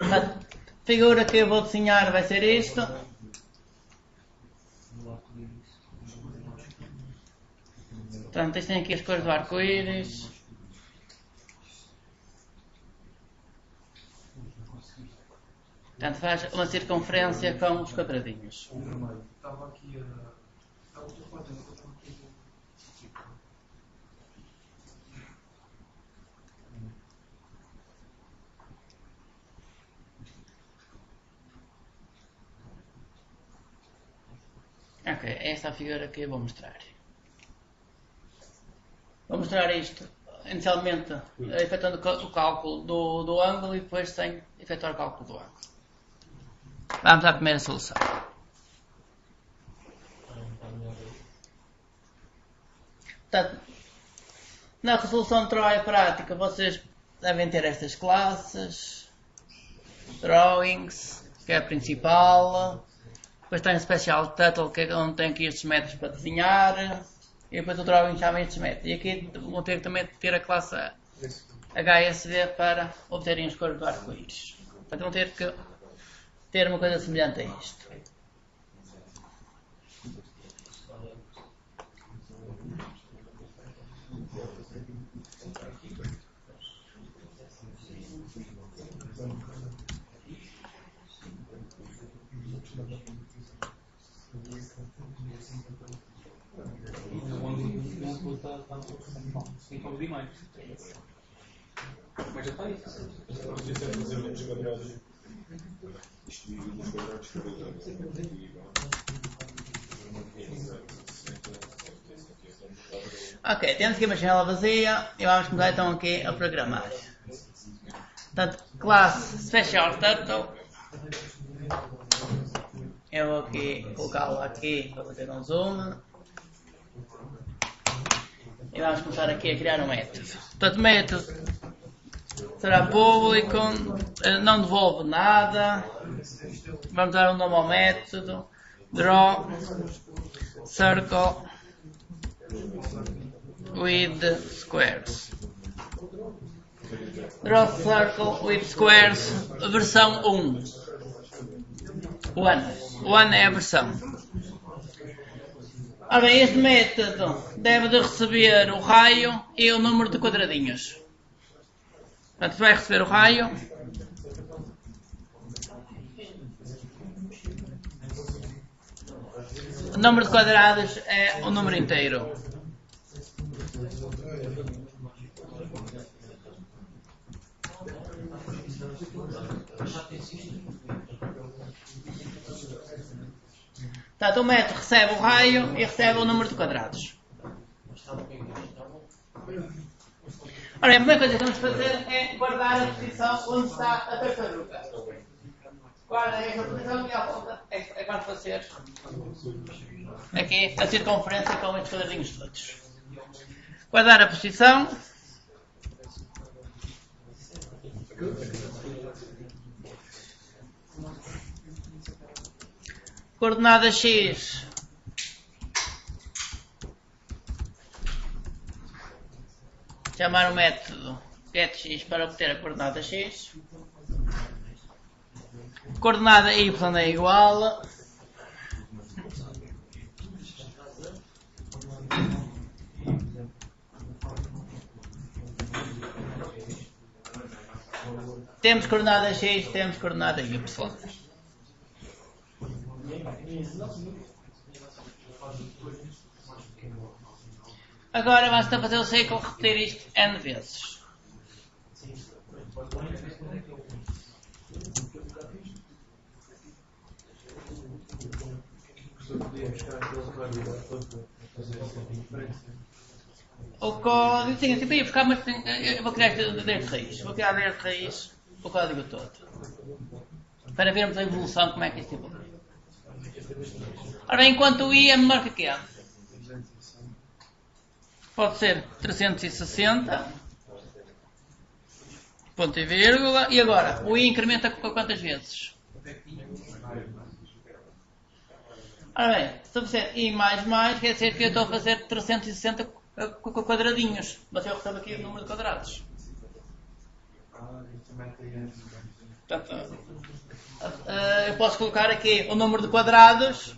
A figura que eu vou desenhar vai ser isto. Portanto, isto tem aqui as cores do arco-íris. Portanto, faz uma circunferência com os quadradinhos. Estava aqui a outra foto, Ok, esta é a figura que eu vou mostrar. Vou mostrar isto inicialmente efetuando o cálculo do ângulo e depois sem efetuar o cálculo do ângulo. Vamos à primeira solução. Portanto, na resolução de trabalho prática vocês devem ter estas classes, drawings, que é a principal, depois tem o special title, que é onde tem aqui estes métodos para desenhar, e depois o drawing chama estes métodos. E aqui vão ter também de ter a classe HSV para obterem as cores do arco-íris. Portanto vão ter que ter uma coisa semelhante a isto. Mas já está aí. Ok, temos aqui uma janela vazia e vamos começar então aqui a programar. Portanto, classe Special Turtle. Eu vou aqui colocá-lo aqui para fazer um zoom. E vamos começar aqui a criar um método. Portanto, o método será público, não devolve nada. Vamos dar um nome ao método. Draw Circle with Squares. Draw Circle with Squares, versão 1. One é a versão. Ora bem, este método deve de receber o raio e o número de quadradinhos. Portanto, vai receber o raio. O número de quadrados é o número inteiro. Portanto, o método recebe o raio e recebe o número de quadrados. Ora, a primeira coisa que vamos fazer é guardar a posição onde está a tartaruga. Guarda esta posição e à volta é quando fazer aqui a circunferência com estes quadradinhos todos. Guardar a posição. Coordenada X. Chamar o método getX para obter a coordenada X. Coordenada Y é igual. Temos coordenada X, temos coordenada Y. Agora basta fazer o ciclo, repetir isto N vezes. O código, sim, eu ia buscar, mas eu vou criar desde raiz. Vou criar desde raiz o código todo. Para vermos a evolução, como é que isto evolui. Ora bem, enquanto o I é menor que Q. Pode ser 360. Ponto e vírgula. E agora, o I incrementa quantas vezes? Ora bem, se eu fizer I mais, quer dizer que eu estou a fazer 360 quadradinhos. Mas eu recebo aqui o número de quadrados. Portanto, eu posso colocar aqui o número de quadrados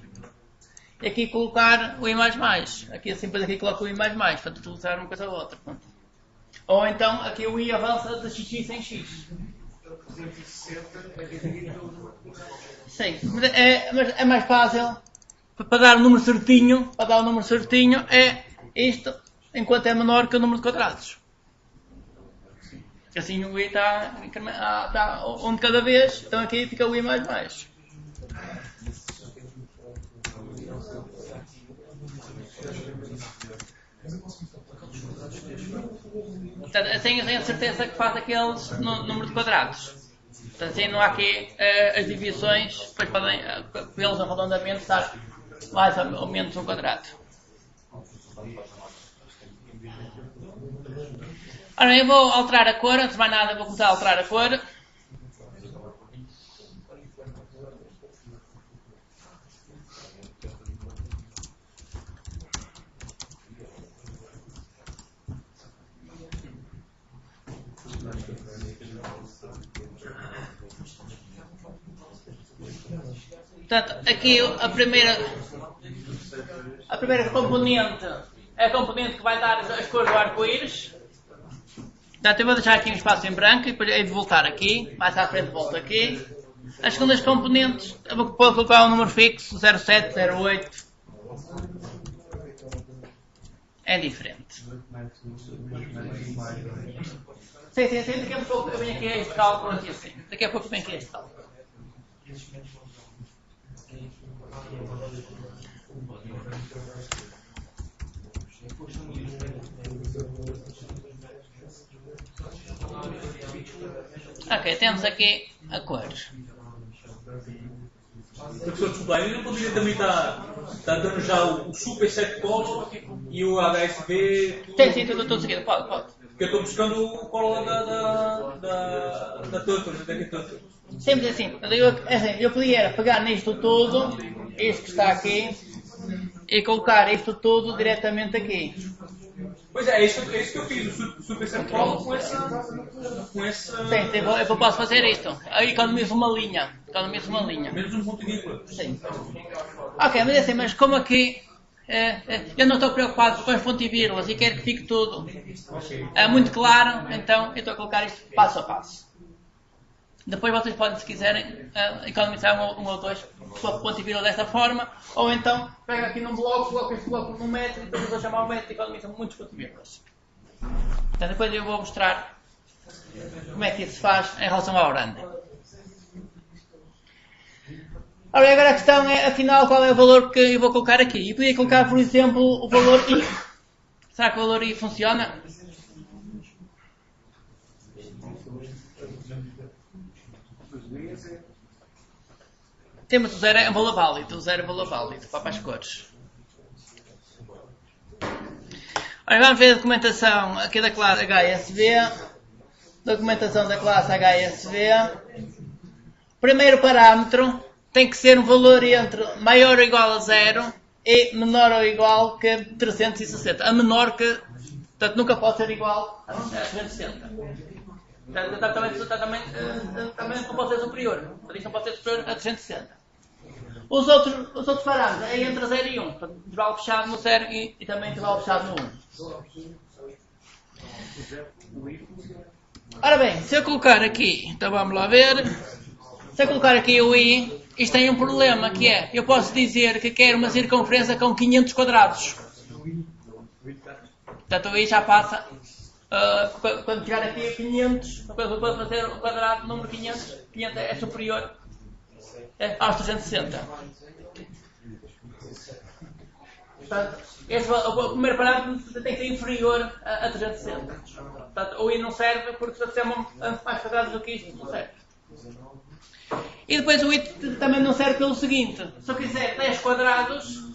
e aqui colocar o I mais mais. Aqui assim, depois aqui coloco o I mais mais, para utilizar uma coisa ou outra. Pronto. Ou então aqui o I avança de x em x. Sim, mas é mais fácil para dar o número certinho. Para dar o número certinho é isto, enquanto é menor que o número de quadrados. Assim o I está um de cada vez, então aqui fica o I mais mais. Portanto, assim eu tenho a certeza que faz aqueles no número de quadrados. Portanto, assim não há aqui as divisões, depois podem, pelos arredondamentos, estar mais ou menos um quadrado. Ora, eu vou alterar a cor, antes de mais nada vou começar a alterar a cor. Portanto, aqui a primeira componente é a componente que vai dar as cores do arco-íris. Portanto, eu vou deixar aqui um espaço em branco e depois hei de voltar aqui, mais à frente volto aqui. As segundas componentes, eu vou colocar um número fixo, 07, 08. É diferente. Sim, daqui a pouco eu venho aqui a este cálculo aqui assim. Daqui a pouco eu venho aqui a este cálculo. Ok, temos aqui a cor. Professor, desculpa, eu não poderia também estar dando já o Super 7 Color e o HSB? Sim, tudo seguido, pode. Porque eu estou buscando o Color da Turtle, da Turtle. Sempre assim, eu podia pegar nisto tudo, isto que está aqui, e colocar isto tudo diretamente aqui. Pois é isso que eu fiz, o Super 7 Color com essa... Sim, eu posso fazer isto. Aí economizo uma linha. Menos um ponto ridículo. Sim. Ok, mas como aqui eu não estou preocupado com as pontos e vírgulas e quero que fique tudo muito claro, então eu estou a colocar isto passo a passo. Depois vocês podem, se quiserem, economizar um ou dois ponto e vírgula desta forma, ou então pego aqui num bloco, coloco este bloco num metro e depois vou chamar o metro e economizam muitos pontos e vírgulas. Então depois eu vou mostrar como é que isso se faz em relação ao grande. Ora, agora a questão é, afinal, qual é o valor que eu vou colocar aqui? Eu podia colocar, por exemplo, o valor I. Será que o valor I funciona? Temos o 0 é um valor válido, para as cores. Ora, vamos ver a documentação aqui da classe HSV. Documentação da classe HSV. Primeiro parâmetro tem que ser um valor entre maior ou igual a 0 e menor ou igual que 360. A menor que, portanto, nunca pode ser igual a 360. Também não pode ser superior. Isto não pode ser superior a 360. Os outros parâmetros é entre 0 e 1. Portanto, intervalo fechado no 0 e também intervalo fechado no 1. Ora bem, se eu colocar aqui, então vamos lá ver. Se eu colocar aqui o I, isto tem um problema, que é, eu posso dizer que quero uma circunferência com 500 quadrados. Portanto, o I já passa, quando chegar aqui a 500, quando eu posso fazer o quadrado, número 500, 500 é superior aos 360. Portanto, o primeiro parâmetro tem que ser inferior a 360. Portanto, o I não serve, porque se eu fizer mais quadrados do que isto, não serve. E depois o I também não serve pelo seguinte: se eu quiser 10 quadrados,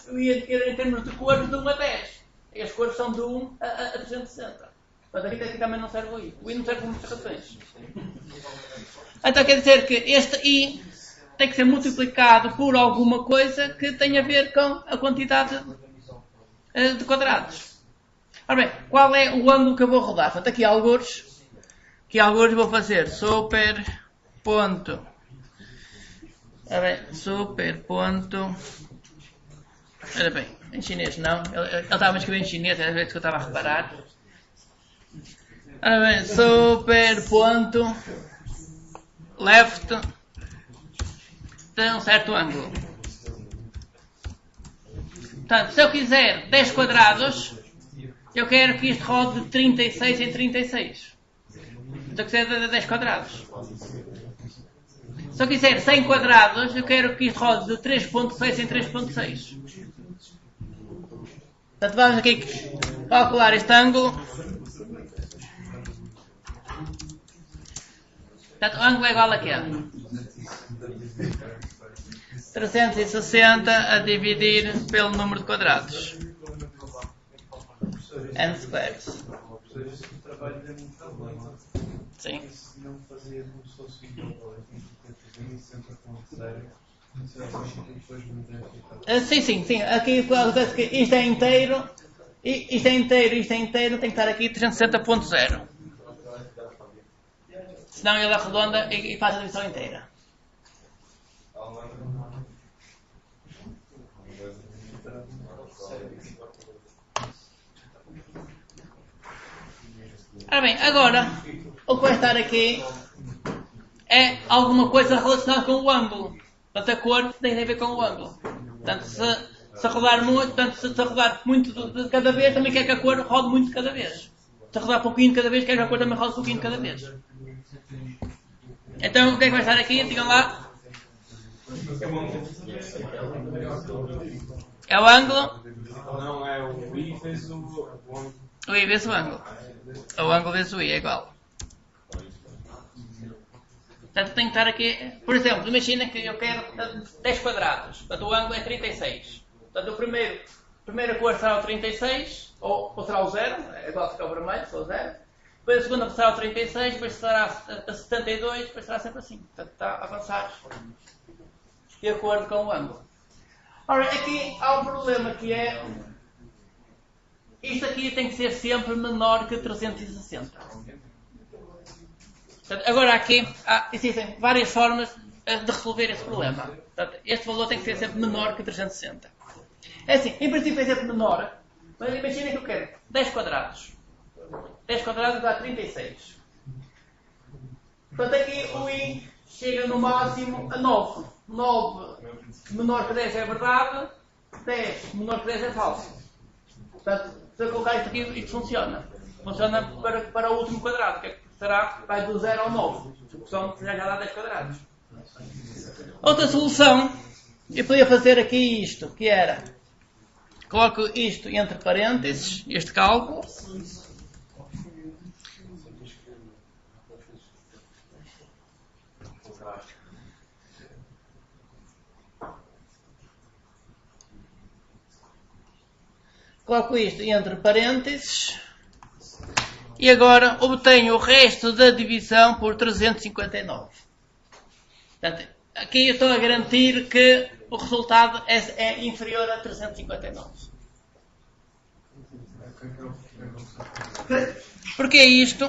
eu ia adquirir em termos de cores de 1 a 10. E as cores são de 1 a 360. Portanto, aqui também não serve o I. O I não serve por muitas razões. Então quer dizer que este I tem que ser multiplicado por alguma coisa que tenha a ver com a quantidade de quadrados. Ora bem, qual é o ângulo que eu vou rodar? Portanto, aqui alguns que alguns vou fazer super ponto. Super ponto. Ora bem, em chinês não. Ele estava a escrever em chinês, às vezes que eu estava a reparar. Ora bem, super ponto left tem um certo ângulo. Portanto, se eu quiser 10 quadrados, eu quero que isto rode de 36 em 36. Se eu quiser 10 quadrados. Se eu quiser 100 quadrados, eu quero que isto rode de 3.6 em 3.6. Portanto, vamos aqui calcular este ângulo. Portanto, o ângulo é igual a quê? 360 a dividir pelo número de quadrados. N squares. Sim. Sim. Aqui isto é inteiro. Isto é inteiro. Tem que estar aqui 360.0. Senão ele arredonda e faz a divisão inteira. Ora bem, agora o que vai estar aqui é alguma coisa relacionada com o ângulo. Portanto, a cor tem a ver com o ângulo. Portanto, se rodar muito de cada vez, também quer que a cor rode muito de cada vez. Se rodar pouquinho de cada vez, quer que a cor também rode pouquinho de cada vez. Então, o que é que vai estar aqui? Digam lá. É o ângulo? Não, é o I vezes o ângulo. O I vezes o ângulo. O ângulo vezes o I é igual. Portanto, tem que estar aqui. Por exemplo, imagina que eu quero 10 quadrados. Portanto, o ângulo é 36. Portanto, a primeira cor será o 36, ou será o 0, é igual que o vermelho, se é o 0. Depois a segunda será o 36, depois será a 72, depois será sempre assim. Portanto, está a avançar de acordo com o ângulo. Ora, aqui há um problema que é. Isto aqui tem que ser sempre menor que 360. Portanto, agora aqui existem várias formas de resolver esse problema. Portanto, este valor tem que ser sempre menor que 360. É assim, em princípio é sempre menor, mas imagina que eu quero 10 quadrados. 10 quadrados dá 36. Portanto, aqui o I chega no máximo a 9. 9 menor que 10 é verdade, 10 menor que 10 é falso. Portanto, se eu colocar isto aqui, isto funciona. Funciona para o último quadrado, que é que será? Vai do 0 ao 9. São já dá 10 quadrados. Outra solução, eu podia fazer aqui isto, que era, coloco isto entre parênteses, este cálculo. Coloco isto entre parênteses. E agora obtenho o resto da divisão por 359. Portanto, aqui eu estou a garantir que o resultado é inferior a 359. Porquê isto?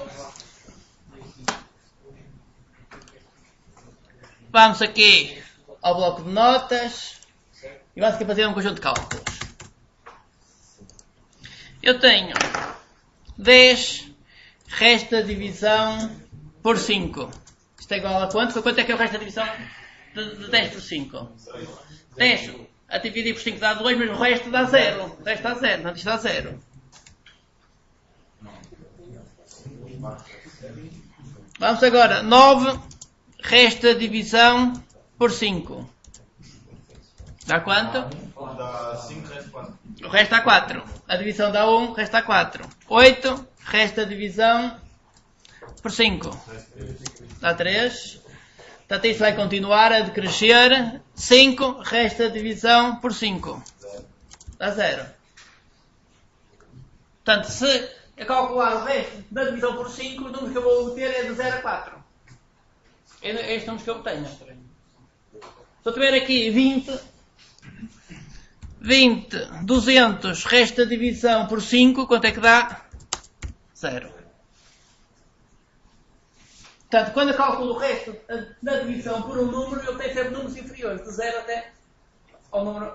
Vamos aqui ao bloco de notas e vamos aqui fazer um conjunto de cálculos. Eu tenho 10 resto da divisão por 5. Isto é igual a quanto? Quanto é que é o resto da divisão de 10 por 5? 10 a dividir por 5 dá 2, mas o resto dá 0. O resto dá 0, portanto isto dá 0. Vamos agora, 9 resto da divisão por 5. Dá quanto? Dá 5, resto 4. O resto dá 4. A divisão dá 1, o resto dá 4. 8, resto da divisão por 5. Dá 3. Portanto, isto vai continuar a decrescer. 5, resto da divisão por 5. Dá 0. Portanto, se eu calcular o resto da divisão por 5, os números que eu vou obter é de 0 a 4. É estes números que eu obtenho. Se eu tiver aqui 20, 200, resto da divisão por 5, quanto é que dá? 0. Portanto, quando eu calculo o resto da divisão por um número, eu tenho sempre números inferiores, de 0 até ao número,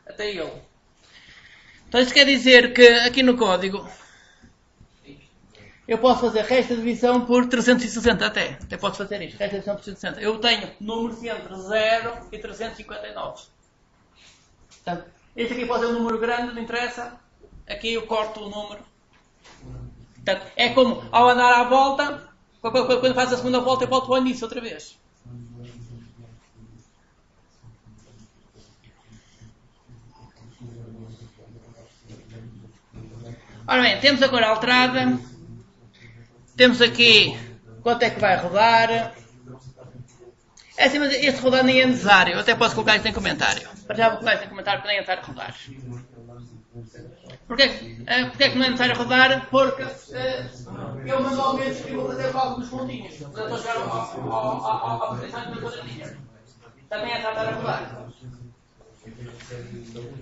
até ele. Então isso quer dizer que aqui no código eu posso fazer resto de divisão por 360 até posso fazer isto, resto de divisão por 360. Eu tenho números entre 0 e 359. Portanto, este aqui pode ser um número grande, não interessa. Aqui eu corto o número. Portanto, é como ao andar à volta, quando faz a segunda volta eu volto ao início outra vez. Ora bem, temos a cor alterada. Temos aqui quanto é que vai rodar. É assim, mas este rodar nem é necessário. Eu até posso colocar isto em comentário. Para já vou colocar isto em comentário para nem entrar a rodar. Porquê que não é necessário rodar? Porque eu manualmente vou fazer o cálculo dos pontinhos. Portanto, estou a chegar ao potencial do quadradinho. Também é tratar a rodar.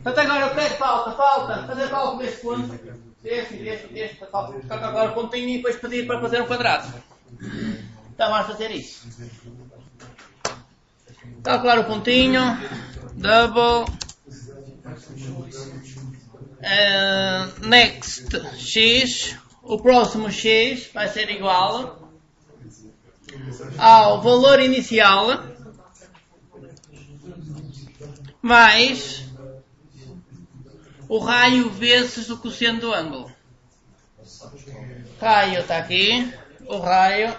Portanto, agora o que é que falta? Falta fazer o cálculo deste ponto. Este. Calcular o pontinho e depois pedir para fazer um quadrado. Então vamos fazer isso. Calcular o pontinho. Double. Next x. O próximo x vai ser igual ao valor inicial mais o raio vezes o cosseno do ângulo. Raio está aqui. O raio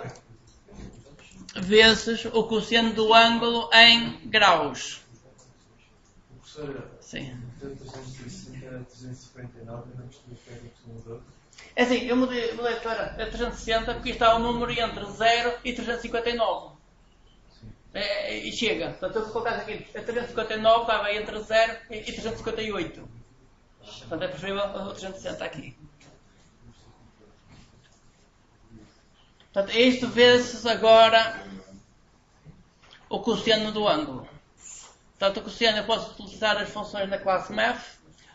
vezes o cosseno do ângulo em graus. Sim. É assim, eu mudei para 360 porque está um número entre 0 e 359. E chega. Portanto, se eu colocasse aqui 359, estava entre 0 e 358. Portanto, é preferível o 360 aqui. Portanto, isto vezes agora o cosseno do ângulo. Portanto, o cosseno eu posso utilizar as funções da classe Math,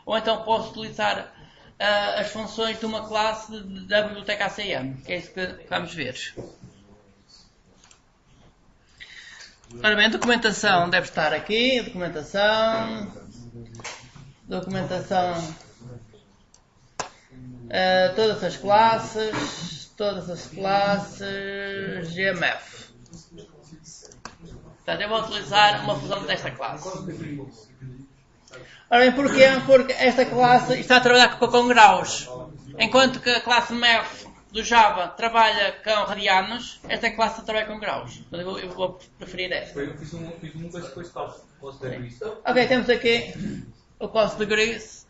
ou então posso utilizar as funções de uma classe da biblioteca ACM, que é isso que vamos ver. Ora bem, a documentação deve estar aqui. Documentação, todas as classes, GMF. Portanto, eu vou utilizar uma função desta classe. Ora bem, porquê? Porque esta classe está a trabalhar com graus. Enquanto que a classe Math do Java trabalha com radianos, esta classe trabalha com graus. Eu vou preferir esta. Eu fiz um depois posso ver isso. Ok, temos aqui o cos degrees.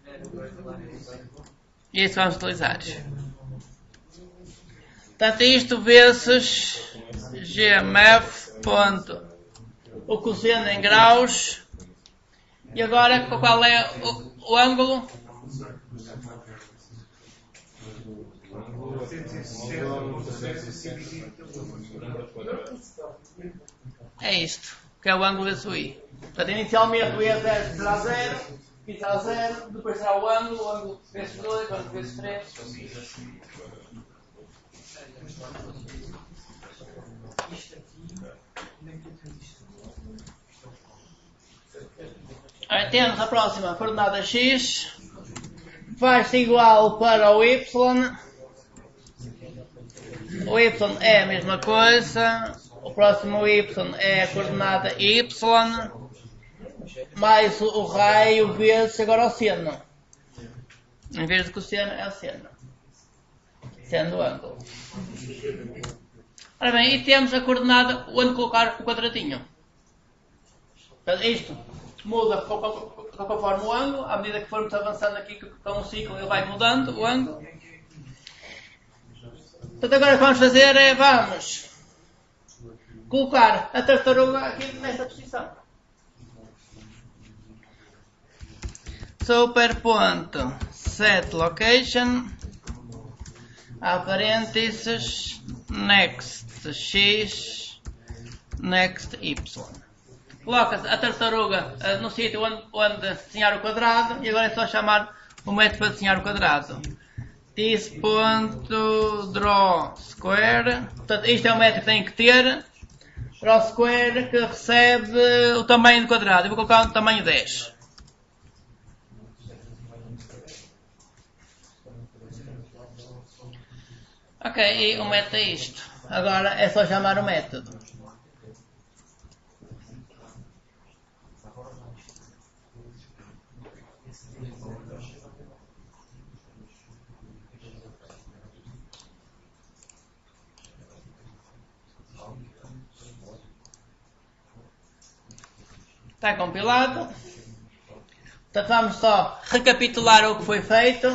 E isso vamos utilizar. Portanto, isto vezes GMF ponto o cosseno em graus. E agora, qual é o ângulo? É isto, que é o ângulo vezes o I. Portanto, inicialmente o I a 0 será 0, I será 0, depois será o ângulo vezes 2, o ângulo vezes 3. Temos a próxima coordenada x, vai-se igual para o y. O y é a mesma coisa, o próximo y é a coordenada y, mais o raio vezes agora o seno. Em vez de cosseno é o seno. Seno do ângulo. Ora bem, e temos a coordenada onde colocar o quadradinho. Portanto, isto muda conforme o ângulo, à medida que formos avançando aqui com um ciclo ele vai mudando o ângulo. Portanto, agora o que vamos fazer é, vamos colocar a tartaruga aqui nesta posição. Superponto set location, a parênteses, next x, next y. Coloca a tartaruga no sítio onde desenhar o quadrado e agora é só chamar o método para desenhar o quadrado. this.draw square. Portanto, isto é o método que tem que ter. Draw square que recebe o tamanho do quadrado. Eu vou colocar um tamanho 10. Ok, e o método é isto. Agora é só chamar o método. Está compilado. Portanto, vamos só recapitular o que foi feito.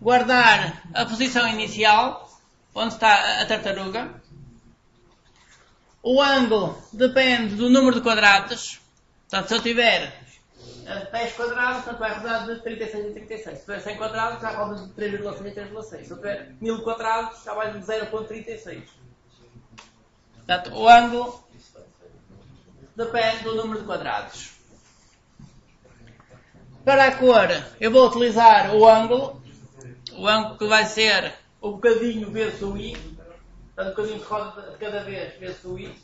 Guardar a posição inicial, onde está a tartaruga. O ângulo depende do número de quadrados. Portanto, se eu tiver 10 quadrados, portanto vai rodar de 36 em 36. Se tiver 100 quadrados, já roda de 3,6 em 3,6. Se eu tiver 1000 quadrados, já vai de 0,36. Portanto, o ângulo depende do número de quadrados. Para a cor, eu vou utilizar o ângulo que vai ser o bocadinho vezes o i, portanto, o bocadinho de roda de cada vez vezes o i.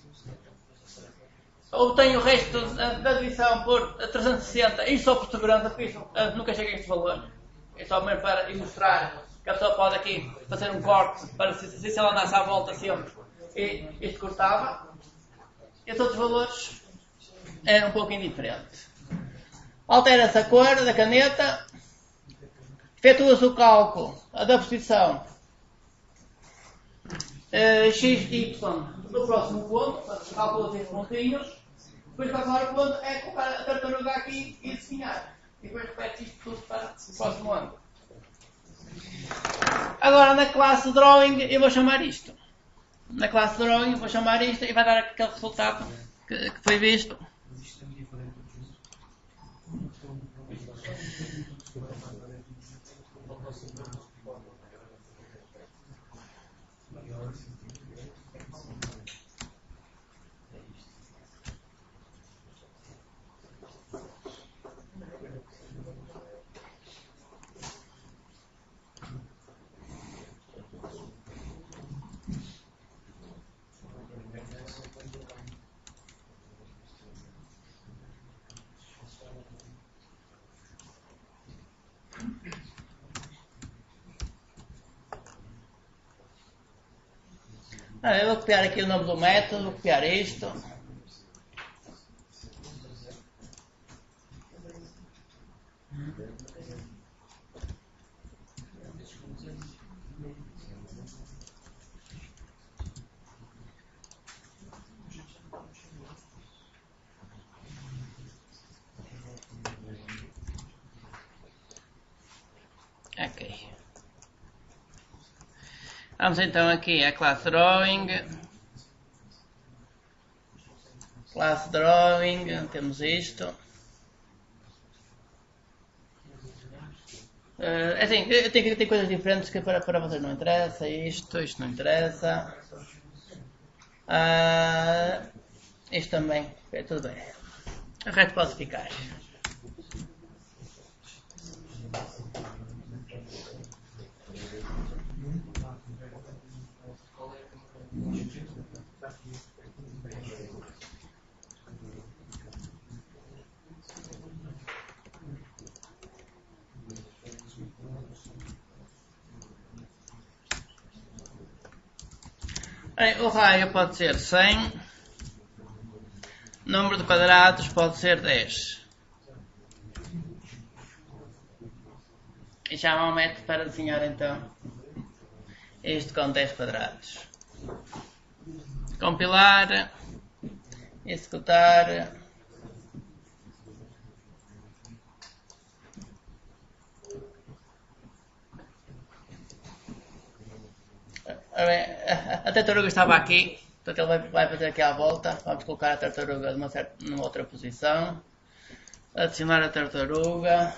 Obtenho o resto da divisão por 360, isto só por segurança, porque isto, nunca cheguei a este valor. É só mesmo para ilustrar que a pessoa pode aqui fazer um corte, para se ela andasse à volta sempre, e isto cortava. Estes outros valores é um pouco indiferente. Altera-se a cor da caneta, efetua-se o cálculo da posição x, y do próximo ponto, calcula-se estes pontinhos, depois para calcular o ponto é colocar a tartaruga aqui e desenhar. E depois repete isto tudo para o próximo ângulo. Agora na classe Drawing eu vou chamar isto. Na classe Drawing vou chamar isto e vai dar aquele resultado que foi visto. Eu vou copiar aqui o nome do método, vou copiar isto. Ok. Vamos então aqui à classe Drawing. Classe Drawing, temos isto. Assim, eu tenho que ter coisas diferentes que para vocês não interessa. Isto não interessa. Isto também, tudo bem. O resto pode ficar. O raio pode ser 100, número de quadrados pode ser 10. E já há um método para desenhar então isto com 10 quadrados. Compilar, executar. A tartaruga estava aqui, portanto ele vai fazer aqui à volta. Vamos colocar a tartaruga numa outra posição. Adicionar a tartaruga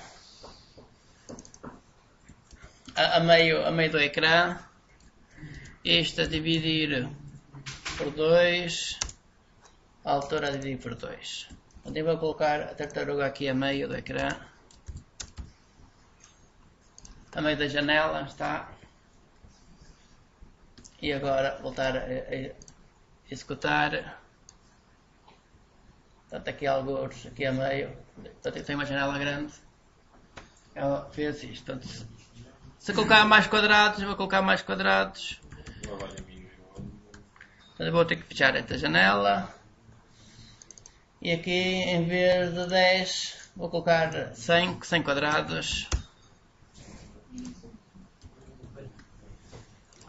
a meio do ecrã. Isto a dividir por 2. A altura a dividir por 2. Então eu vou colocar a tartaruga aqui a meio do ecrã. a meio da janela, está. E agora voltar a executar. Portanto, aqui alguns, aqui a meio. Portanto, eu tenho uma janela grande. Ela fez isto. Portanto, se colocar mais quadrados, eu vou colocar mais quadrados. Portanto, eu vou ter que fechar esta janela. E aqui, em vez de 10, vou colocar 100 quadrados.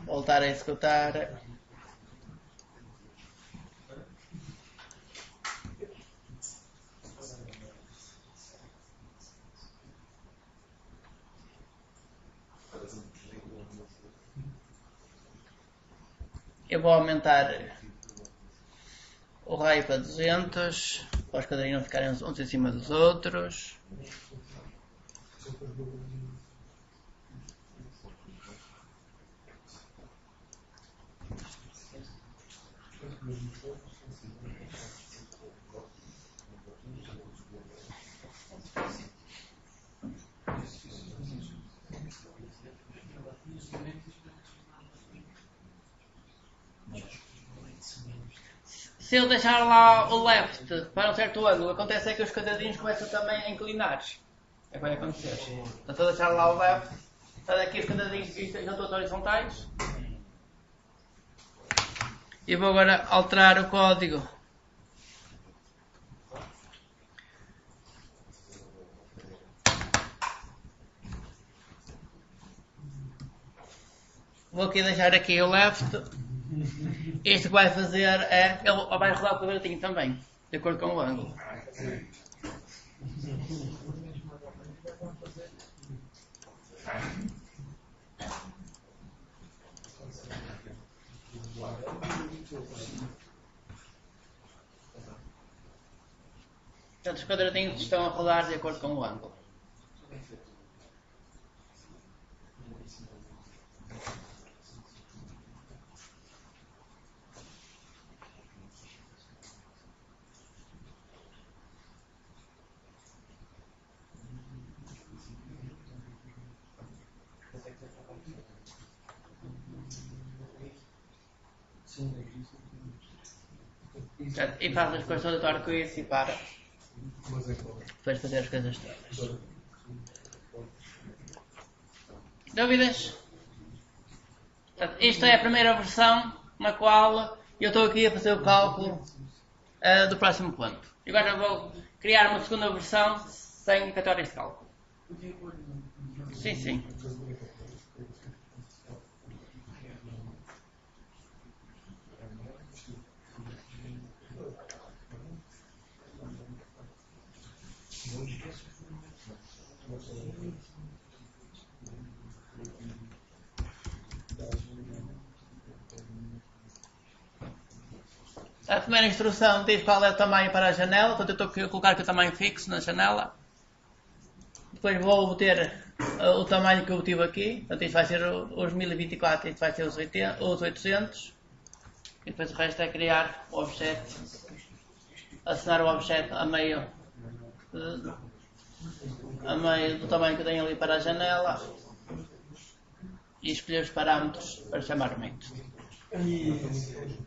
Voltar a executar. Eu vou aumentar o raio para 200, para os quadradinhos não ficarem uns em cima dos outros. Se eu deixar lá o left para um certo ângulo, acontece é que os quadradinhos começam também a inclinar. É o que vai acontecer. Então, se eu deixar lá o left, está daqui os quadradinhos que estão todos horizontais. E vou agora alterar o código. Vou aqui deixar aqui o left. Isto que vai fazer é, ele vai rodar o quadradinho também, de acordo com o ângulo. Portanto, os quadradinhos estão a rodar de acordo com o ângulo. E faz as coisas todas do arco-íris e para. Depois de fazer as coisas todas. Dúvidas? Portanto, isto é a primeira versão na qual eu estou aqui a fazer o cálculo do próximo ponto. E agora vou criar uma segunda versão sem categorias de cálculo. Sim, sim. A primeira instrução diz qual é o tamanho para a janela, portanto eu estou a colocar aqui o tamanho fixo na janela. Depois vou obter o tamanho que eu tive aqui, portanto isto vai ser os 1024 e isto vai ser os 800. E depois o resto é criar o objeto, assinar o objeto a meio do tamanho que eu tenho ali para a janela e escolher os parâmetros para chamar o método. E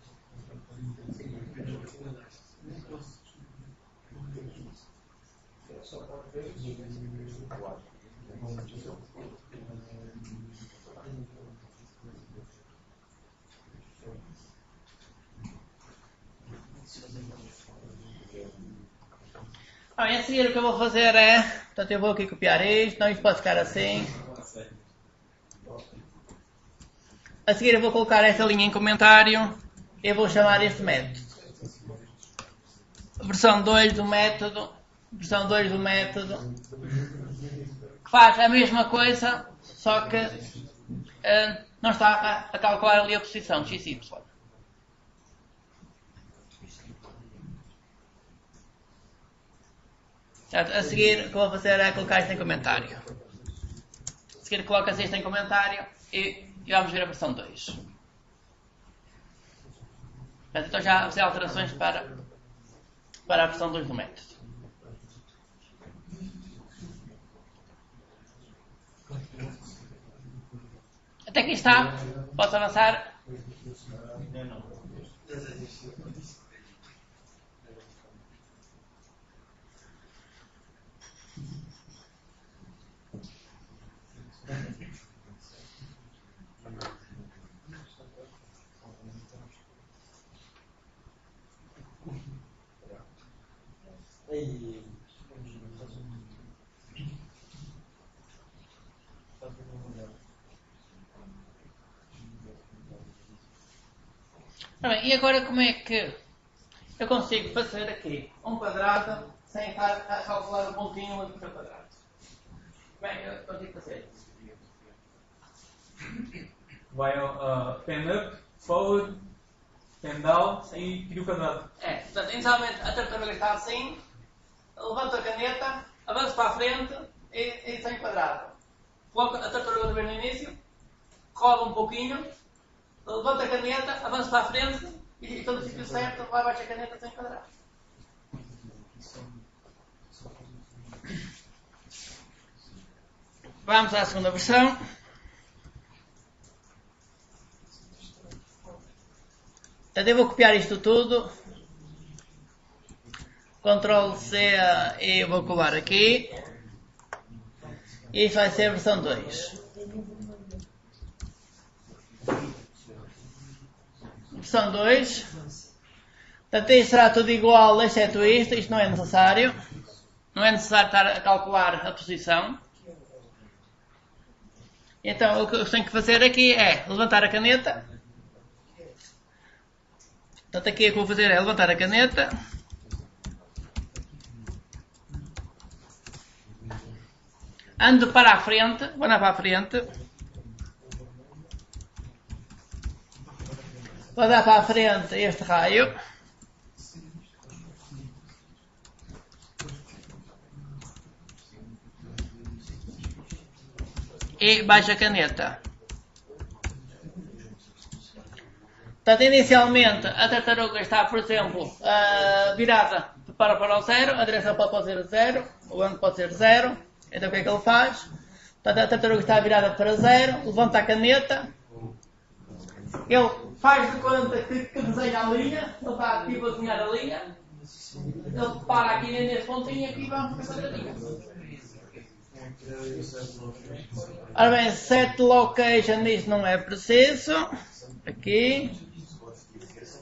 a seguir o que eu vou fazer é, portanto eu vou aqui copiar isto, não, isto pode ficar assim. A seguir eu vou colocar esta linha em comentário e eu vou chamar este método. Versão 2 do método, que faz a mesma coisa, só que não está a calcular ali a posição x e y. A seguir, o que eu vou fazer é colocar isto em comentário. A seguir, coloca-se isto em comentário e vamos ver a versão 2. Então já a fazer alterações para a versão 2 do método. Até aqui está. Posso avançar? Bem, e agora como é que eu consigo fazer aqui um quadrado sem estar a calcular o pontinho entre o quadrado? Bem, eu consigo fazer. Vai ao pen up, forward, pen down e cria o quadrado. Portanto, inicialmente a tartaruga está assim, levanto a caneta, avanço para a frente e sem quadrado. Coloco a tartaruga bem no início, rodo um pouquinho, levanto a caneta, avanço para a frente e estou no sítio certo, vai abaixo a caneta sem quadrado. Vamos à segunda versão. Então eu vou copiar isto tudo. Ctrl C e vou colar aqui. E isto vai ser a versão 2. Versão 2. Portanto, isto será tudo igual, exceto isto. Isto não é necessário. Não é necessário estar a calcular a posição. Então, o que eu tenho que fazer aqui é levantar a caneta. Portanto, aqui o que eu vou fazer é levantar a caneta. Ando para a frente. Vou andar para a frente. Vou dar para a frente este raio. E baixo a caneta. Portanto, inicialmente a tartaruga está, por exemplo, virada para o 0, a direção pode ser 0, o ângulo pode ser 0. Então o que é que ele faz? Portanto, a tartaruga está virada para 0, levanta a caneta, ele faz de conta que desenha a linha, ele está tipo a desenhar a linha, ele para aqui nesse pontinho e aqui vamos para a linha. Ora bem, set location, isto não é preciso. Aqui.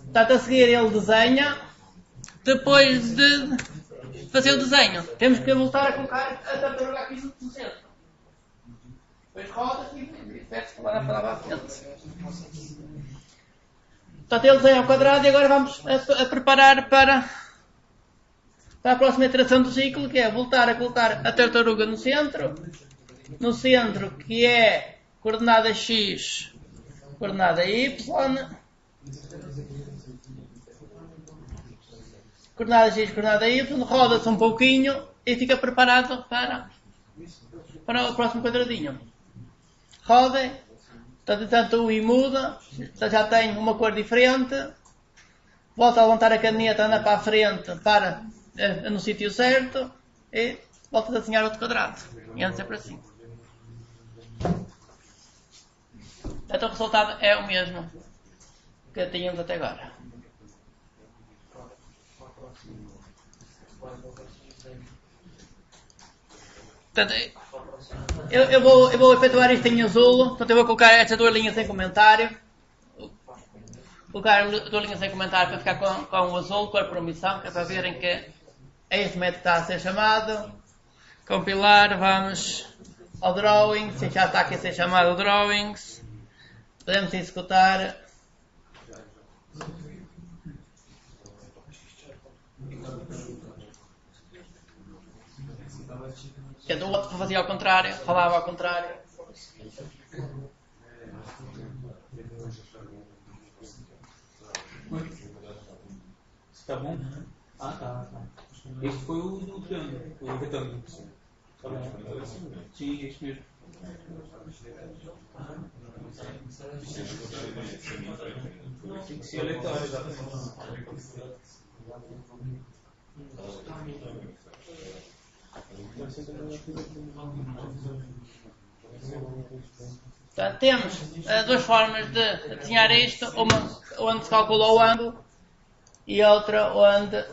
Portanto, a seguir ele desenha. Depois de fazer o desenho, temos que voltar a colocar a tartaruga aqui no centro. Depois roda e veste para a frente. Portanto, ele desenha ao quadrado e agora vamos a preparar para a próxima iteração do ciclo, que é voltar a colocar a tartaruga no centro. No centro, que é coordenada x, coordenada y. Coordenada x, coordenada y. Roda-se um pouquinho e fica preparado para o próximo quadradinho. Roda. Portanto, o i muda. Já tem uma cor diferente. Volta a levantar a caneta, anda para a frente, para no sítio certo e volta a desenhar outro quadrado. E anda sempre assim. Então o resultado é o mesmo que tínhamos até agora. Portanto, eu vou efetuar isto em azul. Portanto, eu vou colocar estas duas linhas em comentário. Colocar duas linhas em comentário para ficar com o azul, cor por omissão, que é para verem que este método está a ser chamado. Compilar, vamos ao drawing, já está aqui a ser chamado drawings. Podemos executar. O outro fazia ao contrário, falava ao contrário. Está bom? Tá. Este foi o do triângulo, o retângulo. Tá bom? Sim, este mesmo. Tem que ser aleatório, exatamente. Portanto, temos duas formas de desenhar isto, uma onde se calcula o ângulo e outra onde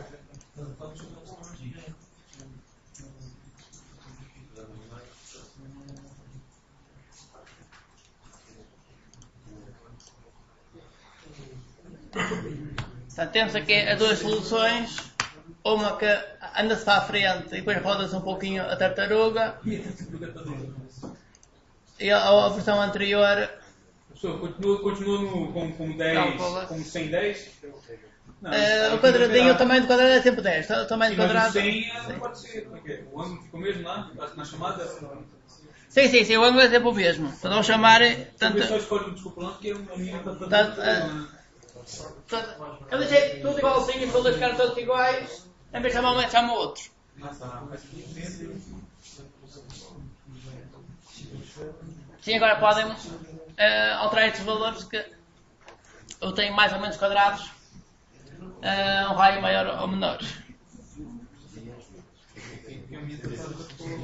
portanto, temos aqui as duas soluções, uma que anda-se para a frente e depois roda-se um pouquinho a tartaruga, e a versão anterior Continua com 10, com 110? Não, o quadradinho, o tamanho do quadrado é sempre 10, o tamanho do quadrado... Sim, não pode ser, porque o ângulo ficou mesmo lá, na chamada? Sim, o ângulo é sempre o mesmo. Portanto, vamos chamar... Tanto, só escolhe, desculpa lá, porque é uma minha... eu deixei tudo igualzinho, vou deixar todos iguais, em vez de chamar um, chama o outro. Sim, agora podemos alterar estes valores que eu tenho mais ou menos quadrados, um raio maior ou menor.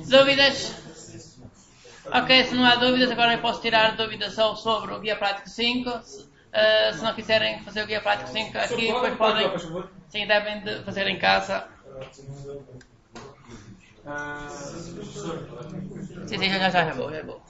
Dúvidas? Ok, se não há dúvidas, agora eu posso tirar dúvidas só sobre o Guia Prático 5. Se não quiserem fazer o Guia Prático 5 aqui, depois podem. Sim, devem de fazer em casa. Sim, já é bom.